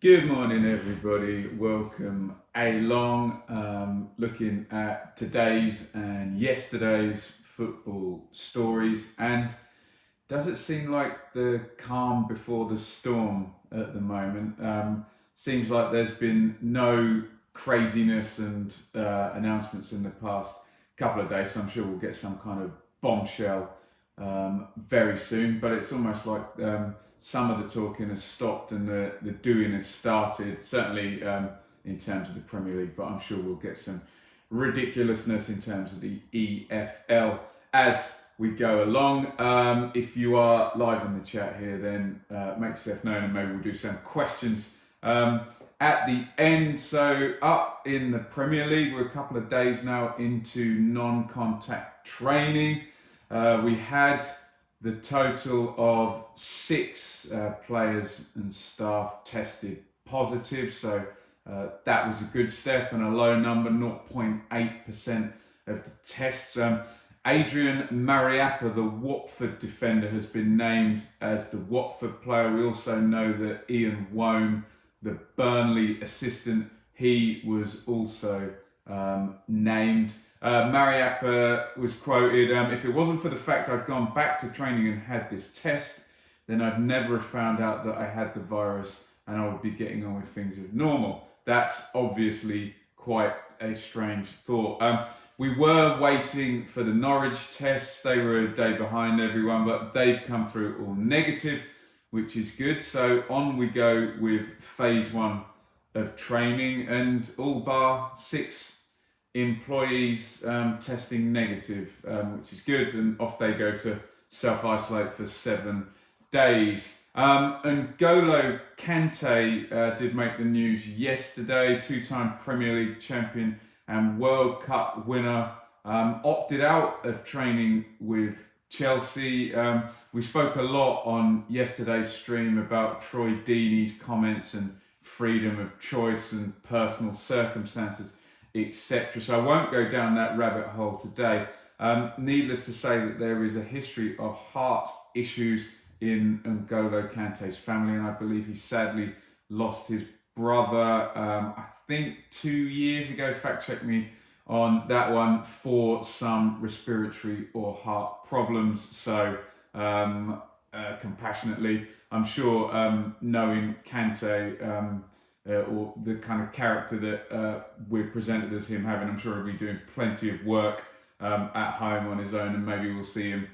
Good morning, everybody. Welcome along. Looking at today's and yesterday's football stories, and does it seem like the calm before the storm at the moment? Seems like there's been no craziness and announcements in the past couple of days. So I'm sure we'll get some kind of bombshell very soon. But it's almost like some of the talking has stopped and the doing has started. Certainly in terms of the Premier League, but I'm sure we'll get some ridiculousness in terms of the EFL as we go along. If you are live in the chat here, then make yourself known and maybe we'll do some questions at the end. So up in the Premier League, we're a couple of days now into non-contact training. We had the total of 6 players and staff tested positive, so that was a good step and a low number, 0.8% of the tests. Adrian Mariappa, the Watford defender, has been named as the Watford player. We also know that Ian Wone, the Burnley assistant, he was also named. Mariappa was quoted, if it wasn't for the fact I'd gone back to training and had this test, then I'd never have found out that I had the virus and I would be getting on with things as normal. That's obviously quite a strange thought. We were waiting for the Norwich tests. They were a day behind everyone, but they've come through all negative, which is good. So on we go with phase 1 of training, and all bar 6 employees testing negative, which is good, and off they go to self-isolate for 7 days. And Golo Kante did make the news yesterday, 2-time Premier League champion and World Cup winner, opted out of training with Chelsea. We spoke a lot on yesterday's stream about Troy Deeney's comments and freedom of choice and personal circumstances, etc. So I won't go down that rabbit hole today. Needless to say that there is a history of heart issues in N'Golo Kante's family, and I believe he sadly lost his brother, I think 2 years ago, fact check me on that one, for some respiratory or heart problems. So compassionately, I'm sure knowing Kante, or the kind of character that we're presented as him having, I'm sure he'll be doing plenty of work at home on his own, and maybe we'll see him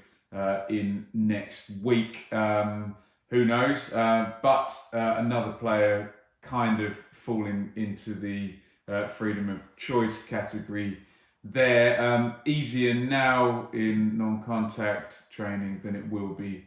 in next week. Who knows? But another player kind of falling into the freedom of choice category there. Easier now in non-contact training than it will be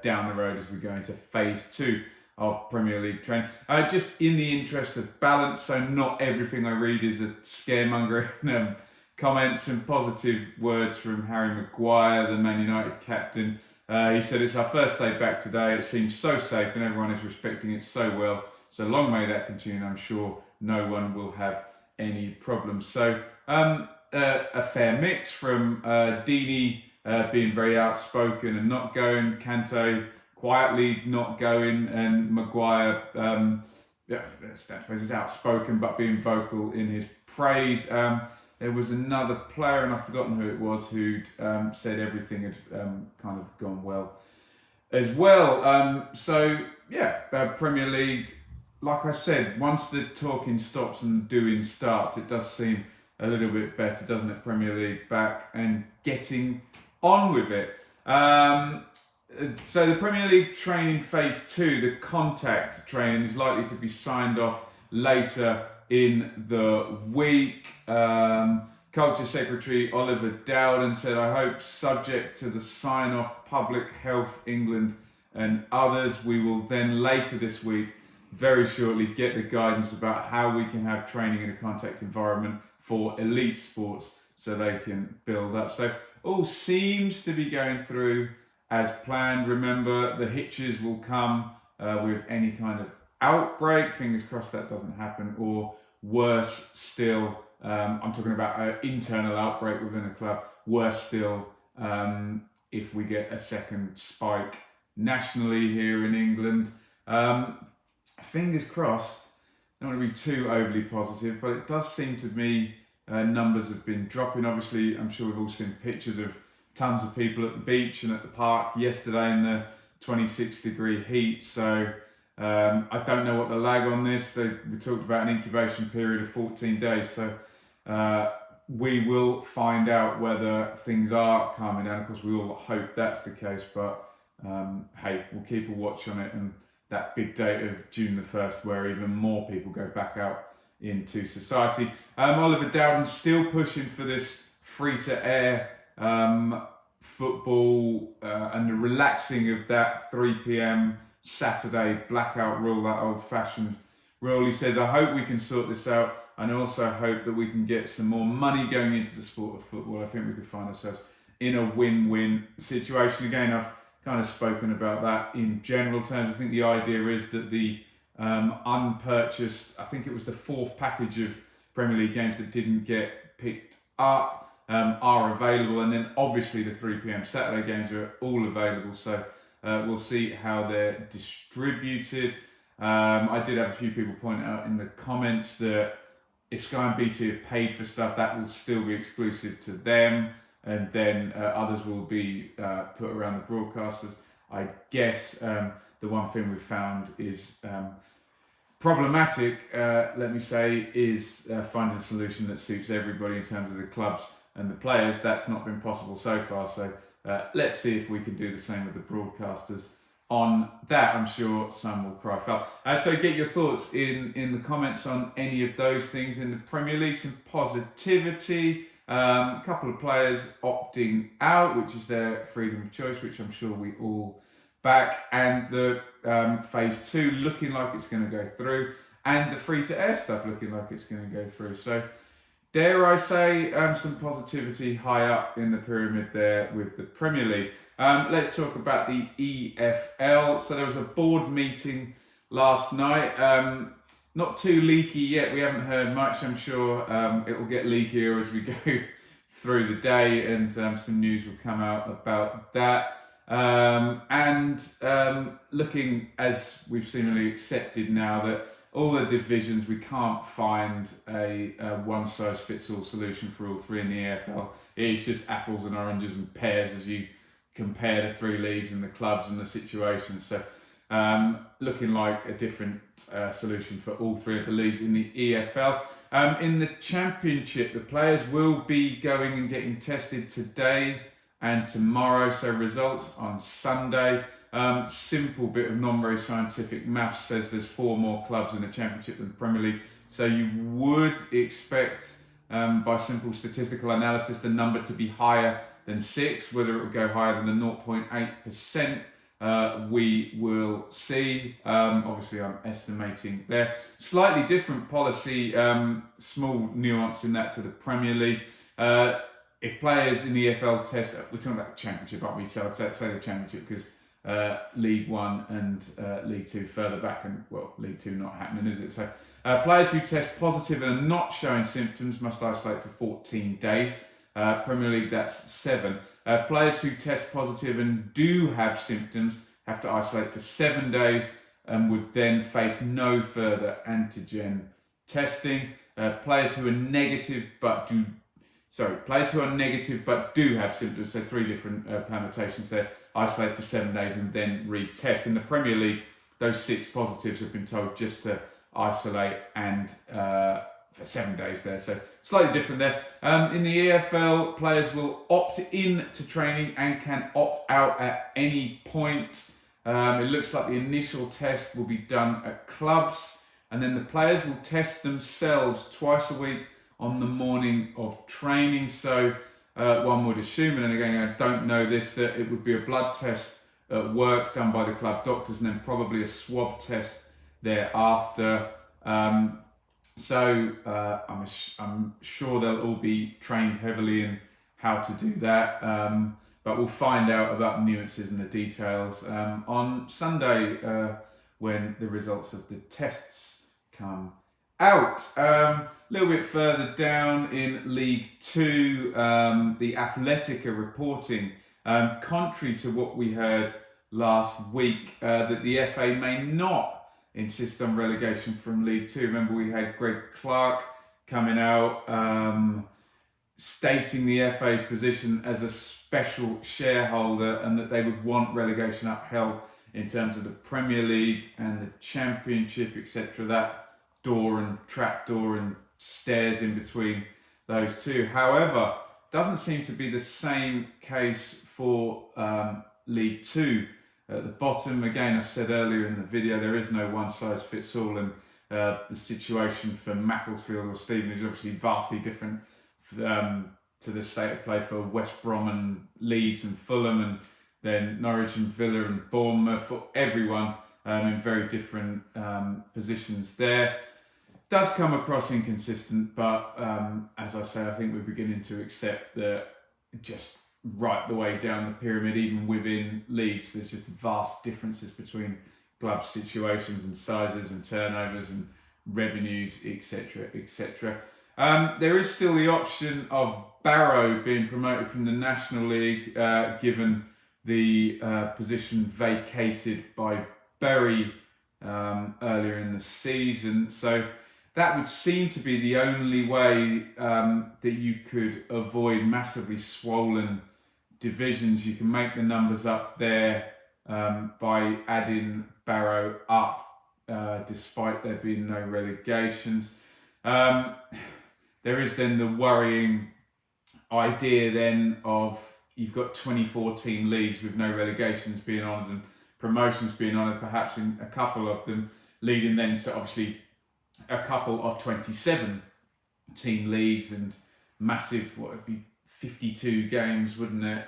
down the road as we go into phase 2 of Premier League training. Just in the interest of balance, so not everything I read is a scaremongering. Comments and positive words from Harry Maguire, the Man United captain. He said, "It's our first day back today. It seems so safe and everyone is respecting it so well. So long may that continue. I'm sure no one will have any problems." So a fair mix from Deeney being very outspoken and not going, Kante quietly not going, and Maguire is outspoken but being vocal in his praise. There was another player, and I've forgotten who it was, who'd said everything had kind of gone well as well. So Premier League, like I said, once the talking stops and doing starts, it does seem a little bit better, doesn't it? Premier League back and getting on with it. So the Premier League training phase 2, the contact training, is likely to be signed off later in the week. Culture Secretary Oliver Dowden said, "I hope, subject to the sign-off Public Health England and others, we will then later this week, very shortly, get the guidance about how we can have training in a contact environment for elite sports so they can build up." So all seems to be going through as planned. Remember, the hitches will come with any kind of outbreak. Fingers crossed that doesn't happen. Or worse still, I'm talking about an internal outbreak within a club. Worse still, if we get a second spike nationally here in England. fingers crossed. I don't want to be too overly positive, but it does seem to me numbers have been dropping. Obviously, I'm sure we've all seen pictures of tons of people at the beach and at the park yesterday in the 26-degree heat. So I don't know what the lag on this. We talked about an incubation period of 14 days. So we will find out whether things are calming down. Of course, we all hope that's the case, but hey, we'll keep a watch on it. And that big date of June the 1st, where even more people go back out into society. Oliver Dowden's still pushing for this free-to-air football and the relaxing of that 3 p.m. Saturday blackout rule, that old-fashioned rule. He says, I hope we can sort this out, and also hope that we can get some more money going into the sport of football. I think we could find ourselves in a win-win situation. Again, I've kind of spoken about that in general terms. I think the idea is that the unpurchased, I think it was the fourth package of Premier League games that didn't get picked up, are available, and then obviously the 3 p.m. Saturday games are all available, so we'll see how they're distributed. I did have a few people point out in the comments that if Sky and BT have paid for stuff, that will still be exclusive to them, and then others will be put around the broadcasters. I guess the one thing we've found is problematic, let me say, is finding a solution that suits everybody in terms of the clubs and the players. That's not been possible so far, so let's see if we can do the same with the broadcasters on that. I'm sure some will cry foul. So get your thoughts in the comments on any of those things. In the Premier League, some positivity. A couple of players opting out, which is their freedom of choice, which I'm sure we all back, and the phase 2 looking like it's going to go through, and the free-to-air stuff looking like it's going to go through. So dare I say some positivity high up in the pyramid there with the Premier League. Let's talk about the EFL. So there was a board meeting last night. Not too leaky yet. We haven't heard much. I'm sure it will get leakier as we go through the day, and some news will come out about that. Looking, as we've seemingly accepted now, that all the divisions, we can't find a one-size-fits-all solution for all three in the EFL. It's just apples and oranges and pears as you compare the three leagues and the clubs and the situations. So looking like a different solution for all three of the leagues in the EFL. In the Championship, the players will be going and getting tested today and tomorrow, so results on Sunday. Simple bit of non-very scientific maths says there's 4 more clubs in the Championship than the Premier League, so you would expect, by simple statistical analysis, the number to be higher than 6. Whether it will go higher than the 0.8%, we will see. Obviously, I'm estimating there. Slightly different policy, small nuance in that to the Premier League. If players in the EFL test, we're talking about the Championship, aren't we? So I'd say the Championship, because League One and League Two further back, and well, League Two not happening, is it? So players who test positive and are not showing symptoms must isolate for 14 days. Premier League, that's 7. Players who test positive and do have symptoms have to isolate for 7 days and would then face no further antigen testing. Players who are negative but do have symptoms, so 3 different permutations there, isolate for 7 days and then retest. In the Premier League, those 6 positives have been told just to isolate and for 7 days there, so slightly different there. In the EFL, players will opt in to training and can opt out at any point. It looks like the initial test will be done at clubs, and then the players will test themselves twice a week on the morning of training. So one would assume, and again I don't know this, that it would be a blood test at work done by the club doctors, and then probably a swab test thereafter. So I'm sure they'll all be trained heavily in how to do that, but we'll find out about the nuances and the details on Sunday when the results of the tests come out. A little bit further down in League Two, the Athletic are reporting, contrary to what we heard last week, that the FA may not insist on relegation from League Two. Remember, we had Greg Clark coming out stating the FA's position as a special shareholder and that they would want relegation upheld in terms of the Premier League and the Championship, etc. That door and trapdoor and stairs in between those two. However, doesn't seem to be the same case for League Two. At the bottom, again, I've said earlier in the video, there is no one size fits all, and the situation for Macclesfield or Stevenage is obviously vastly different to the state of play for West Brom and Leeds and Fulham, and then Norwich and Villa and Bournemouth, for everyone in very different positions there. Does come across inconsistent, but as I say, I think we're beginning to accept that just right the way down the pyramid, even within leagues, there's just vast differences between club situations and sizes and turnovers and revenues, etc., etc. There is still the option of Barrow being promoted from the National League, given the position vacated by Bury earlier in the season. So that would seem to be the only way that you could avoid massively swollen divisions. You can make the numbers up there by adding Barrow up, despite there being no relegations. There is then the worrying idea then of you've got 24 team leagues with no relegations being honoured and promotions being honoured, perhaps in a couple of them, leading then to obviously a couple of 27 team leagues and massive, what would be 52 games, wouldn't it?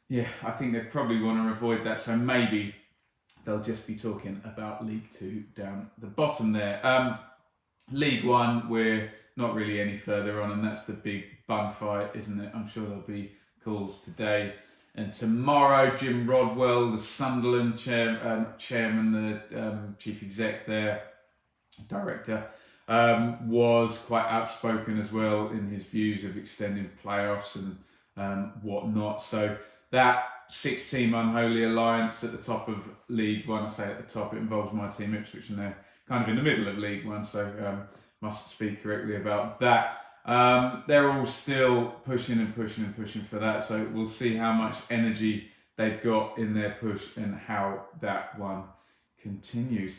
Yeah, I think they probably want to avoid that, so maybe they'll just be talking about League Two down the bottom there. League One, we're not really any further on, and that's the big bun fight, isn't it? I'm sure there'll be calls today and tomorrow. Jim Rodwell, the Sunderland chairman, the chief exec there, director, was quite outspoken as well in his views of extending playoffs and whatnot. So that 6-team unholy alliance at the top of League One, I say at the top, it involves my team Ipswich, and they're kind of in the middle of League One, so must speak correctly about that. They're all still pushing and pushing and pushing for that, so we'll see how much energy they've got in their push and how that one continues.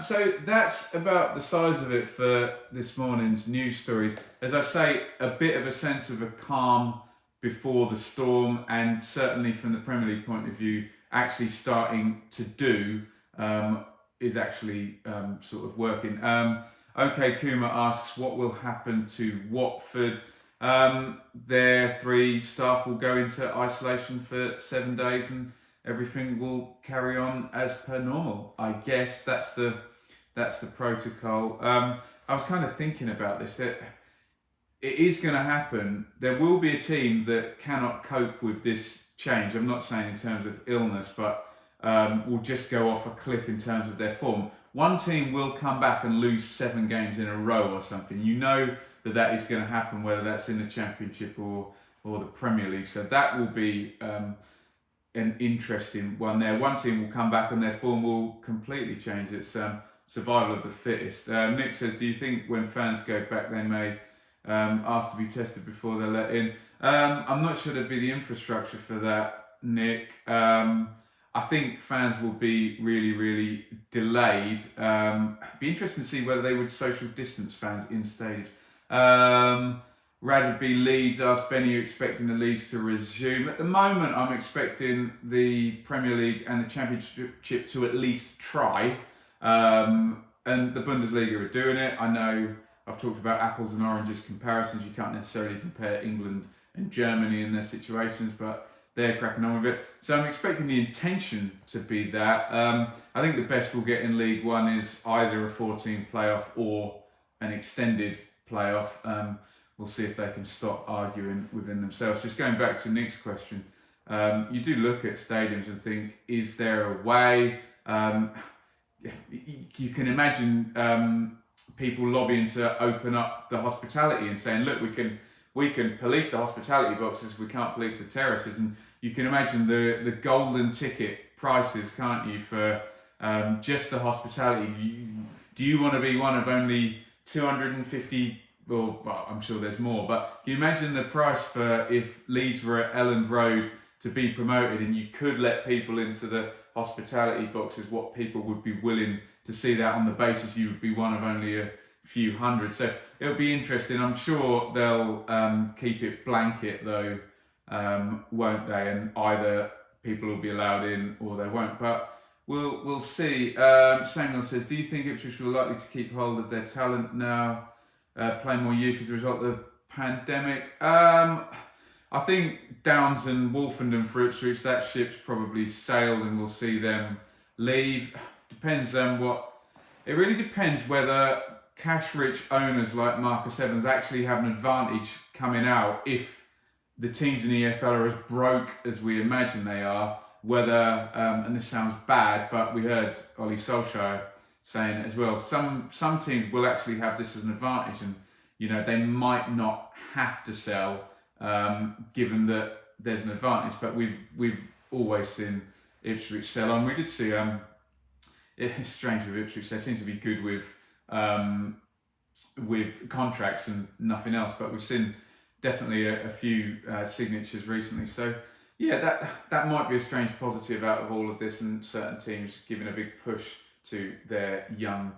So that's about the size of it for this morning's news stories. As I say, a bit of a sense of a calm before the storm, and certainly from the Premier League point of view, actually starting to do is actually sort of working. OK Kuma asks, what will happen to Watford? Their 3 staff will go into isolation for 7 days and everything will carry on as per normal. I guess that's the protocol. I was kind of thinking about this. It is going to happen. There will be a team that cannot cope with this change. I'm not saying in terms of illness, but will just go off a cliff in terms of their form. One team will come back and lose 7 games in a row or something. You know that is going to happen, whether that's in the Championship or the Premier League. So that will be an interesting one there. One team will come back and their form will completely change. It's survival of the fittest. Nick says, do you think when fans go back they may ask to be tested before they're let in? I'm not sure there'd be the infrastructure for that, Nick. I think fans will be really, really delayed. Be interesting to see whether they would social distance fans in stage. Radby Leeds asked, Ben, are you expecting the leagues to resume? At the moment, I'm expecting the Premier League and the Championship to at least try. And the Bundesliga are doing it. I know I've talked about apples and oranges comparisons. You can't necessarily compare England and Germany in their situations, but they're cracking on with it. So I'm expecting the intention to be that. I think the best we'll get in League One is either a 14 playoff or an extended playoff. We'll see if they can stop arguing within themselves. Just going back to Nick's question, you do look at stadiums and think, is there a way? You can imagine people lobbying to open up the hospitality and saying, look, we can police the hospitality boxes, we can't police the terraces. And you can imagine the golden ticket prices, can't you, for just the hospitality. Do you want to be one of only 250? Well, I'm sure there's more, but can you imagine the price for if Leeds were at Elland Road to be promoted and you could let people into the hospitality boxes, what people would be willing to see that on the basis you would be one of only a few hundred. So it'll be interesting. I'm sure they'll keep it blanket though, won't they? And either people will be allowed in or they won't. But we'll see. Samuel says, do you think Ipswich will likely to keep hold of their talent now, play more youth as a result of the pandemic? I think Downs and Wolfenden for Ipswich, that ship's probably sailed and we'll see them leave. Depends on it really depends whether cash-rich owners like Marcus Evans actually have an advantage coming out if the teams in the EFL are as broke as we imagine they are, whether, and this sounds bad, but we heard Ollie Solskjaer saying it as well, some teams will actually have this as an advantage and, they might not have to sell given that there's an advantage, but we've always seen Ipswich sell on. We did see, it's strange with Ipswich, they seem to be good with contracts and nothing else, but we've seen definitely a few signatures recently. So yeah, that might be a strange positive out of all of this, and certain teams giving a big push to their young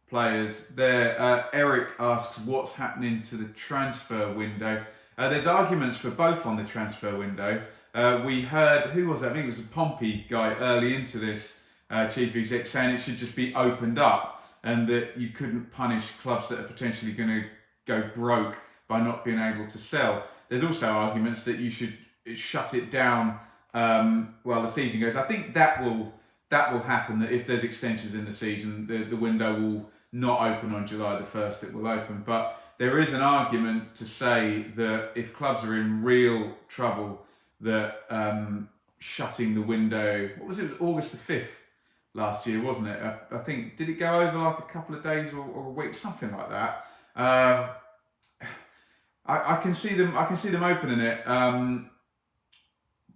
players. There, Eric asks, what's happening to the transfer window? There's arguments for both on the transfer window. We heard, who was that? I think it was a Pompey guy early into this, chief exec, saying it should just be opened up and that you couldn't punish clubs that are potentially going to go broke by not being able to sell. There's also arguments that you should shut it down while the season goes. I think that will happen, that if there's extensions in the season, the window will not open on July the 1st, it will open. But there is an argument to say that if clubs are in real trouble, that shutting the window, what was it, August the 5th last year, wasn't it? I think, did it go over like a couple of days or a week, something like that? I can see them opening it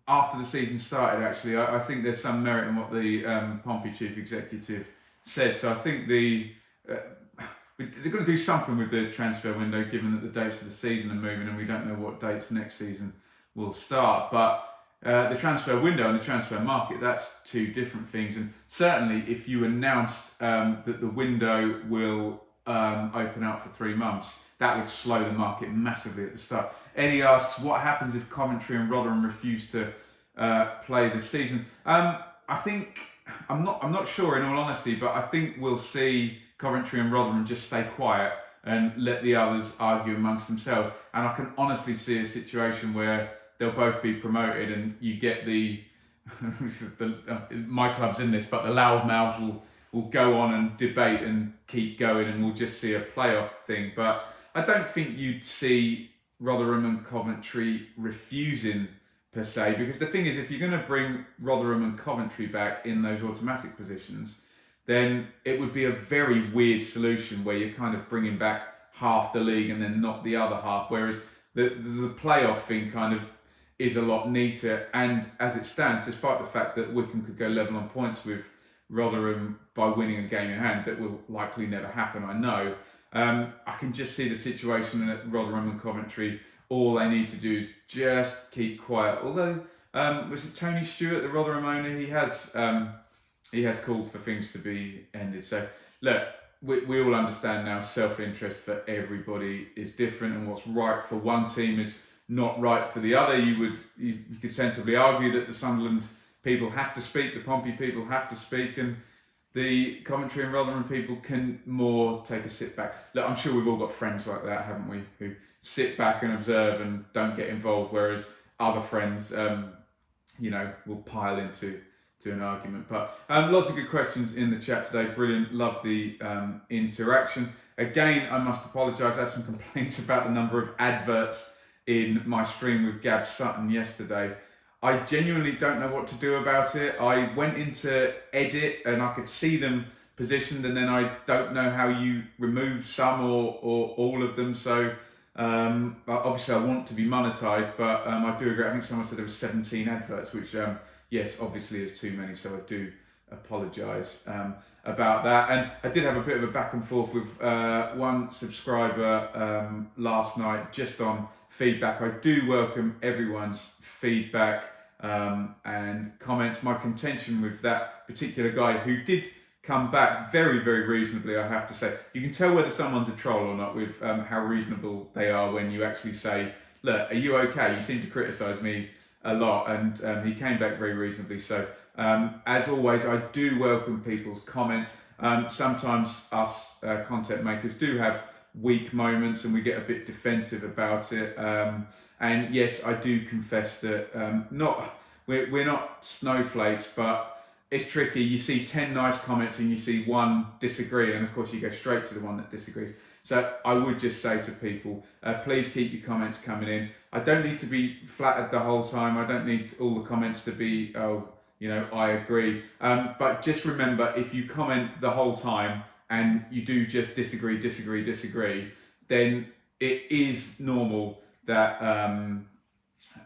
after the season started, actually. I think there's some merit in what the Pompey chief executive said. So I think they're going to do something with the transfer window, given that the dates of the season are moving and we don't know what dates next season will start. But the transfer window and the transfer market, that's two different things. And certainly if you announced that the window will open out for 3 months, that would slow the market massively at the start. Eddie asks, what happens if Coventry and Rotherham refuse to play this season? I'm not sure, in all honesty, but I think we'll see Coventry and Rotherham just stay quiet and let the others argue amongst themselves. And I can honestly see a situation where they'll both be promoted and you get my club's in this, but the loudmouths will go on and debate and keep going, and we'll just see a playoff thing. But I don't think you'd see Rotherham and Coventry refusing per se, because the thing is, if you're going to bring Rotherham and Coventry back in those automatic positions, then it would be a very weird solution where you're kind of bringing back half the league and then not the other half, whereas the playoff thing kind of is a lot neater. And as it stands, despite the fact that Wycombe could go level on points with Rotherham by winning a game in hand, that will likely never happen, I know. I can just see the situation at Rotherham and Coventry. All they need to do is just keep quiet. Although, was it Tony Stewart, the Rotherham owner? He has called for things to be ended. So, look, we all understand now self-interest for everybody is different, and what's right for one team is not right for the other. You could sensibly argue that the Sunderland people have to speak, the Pompey people have to speak, and the Coventry and Rotherham people can more take a sit back. Look, I'm sure we've all got friends like that, haven't we, who sit back and observe and don't get involved, whereas other friends, will pile into an argument. But lots of good questions in the chat today. Brilliant. Love the interaction. Again, I must apologise. I had some complaints about the number of adverts in my stream with Gab Sutton yesterday. I genuinely don't know what to do about it. I went into edit and I could see them positioned, and then I don't know how you remove some or all of them. So obviously I want to be monetized, but I do agree. I think someone said there was 17 adverts, which yes, obviously is too many. So I do apologise about that. And I did have a bit of a back and forth with one subscriber last night just on feedback. I do welcome everyone's feedback and comments. My contention with that particular guy who did come back very, very reasonably, I have to say. You can tell whether someone's a troll or not with how reasonable they are when you actually say, look, are you okay? You seem to criticise me a lot, and he came back very reasonably. So as always, I do welcome people's comments. Sometimes us content makers do have weak moments and we get a bit defensive about it. And yes, I do confess that we're not snowflakes, but it's tricky. You see 10 nice comments and you see one disagree, and of course you go straight to the one that disagrees. So I would just say to people, please keep your comments coming in. I don't need to be flattered the whole time. I don't need all the comments to be, oh, you know, I agree. But just remember, if you comment the whole time and you do just disagree, then it is normal that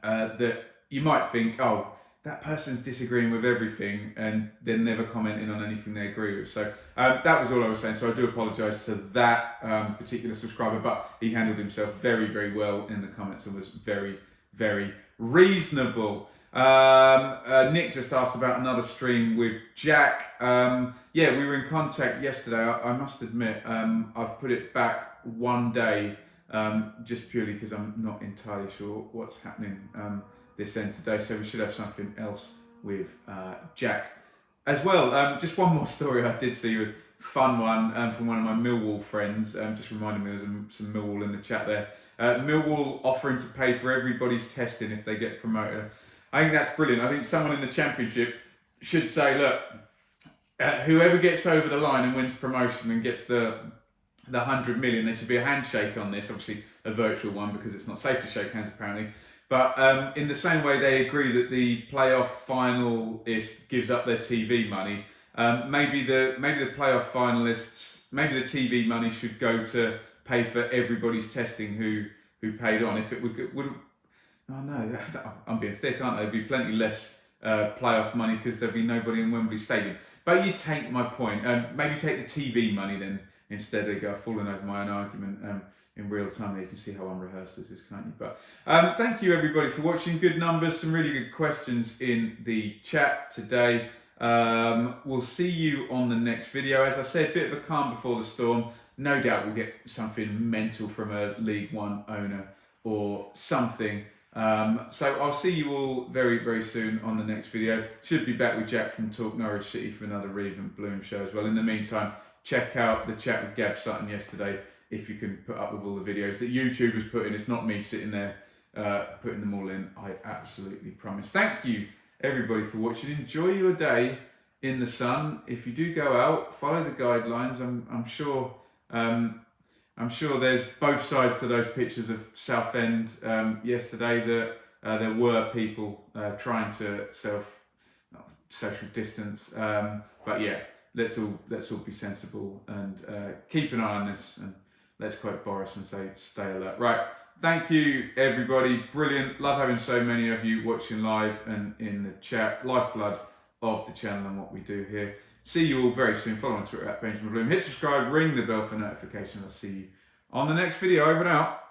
that you might think, oh, that person's disagreeing with everything and they're never commenting on anything they agree with. So that was all I was saying. So I do apologise to that particular subscriber, but he handled himself very, very well in the comments and was very, very reasonable. Nick just asked about another stream with Jack. Yeah, we were in contact yesterday. I must admit, I've put it back one day just purely because I'm not entirely sure what's happening this end today, so we should have something else with Jack as well. Just one more story I did see, a fun one from one of my Millwall friends, just reminded me there's some Millwall in the chat there. Millwall offering to pay for everybody's testing if they get promoted. I think that's brilliant. I think someone in the Championship should say, look, whoever gets over the line and wins promotion and gets the 100 million, there should be a handshake on this, obviously a virtual one because it's not safe to shake hands apparently. But in the same way they agree that the playoff finalist gives up their TV money, maybe the playoff finalists, maybe the TV money should go to pay for everybody's testing who paid on. If it would oh no, I'm being thick, aren't I? There'd be plenty less playoff money because there'd be nobody in Wembley Stadium. But you take my point. Maybe take the TV money then instead. They go falling over my own argument. In real time, there you can see how unrehearsed this is, can't you? But thank you everybody for watching. Good numbers, some really good questions in the chat today. We'll see you on the next video. As I said, a bit of a calm before the storm. No doubt we'll get something mental from a League One owner or something. So I'll see you all very, very soon on the next video. Should be back with Jack from Talk Norwich City for another Reeve and Bloom show as well. In the meantime, check out the chat with Gav Sutton yesterday if you can put up with all the videos that YouTube has put in. It's not me sitting there putting them all in, I absolutely promise. Thank you everybody for watching. Enjoy your day in the sun. If you do go out, follow the guidelines. I'm sure there's both sides to those pictures of Southend yesterday that there were people trying to social distance. But yeah, let's all be sensible and keep an eye on this, and let's quote Boris and say stay alert. Right, thank you everybody, brilliant. Love having so many of you watching live and in the chat. Lifeblood of the channel and what we do here. See you all very soon. Follow on Twitter @Benjamin Bloom. Hit subscribe, ring the bell for notifications. I'll see you on the next video. Over and out.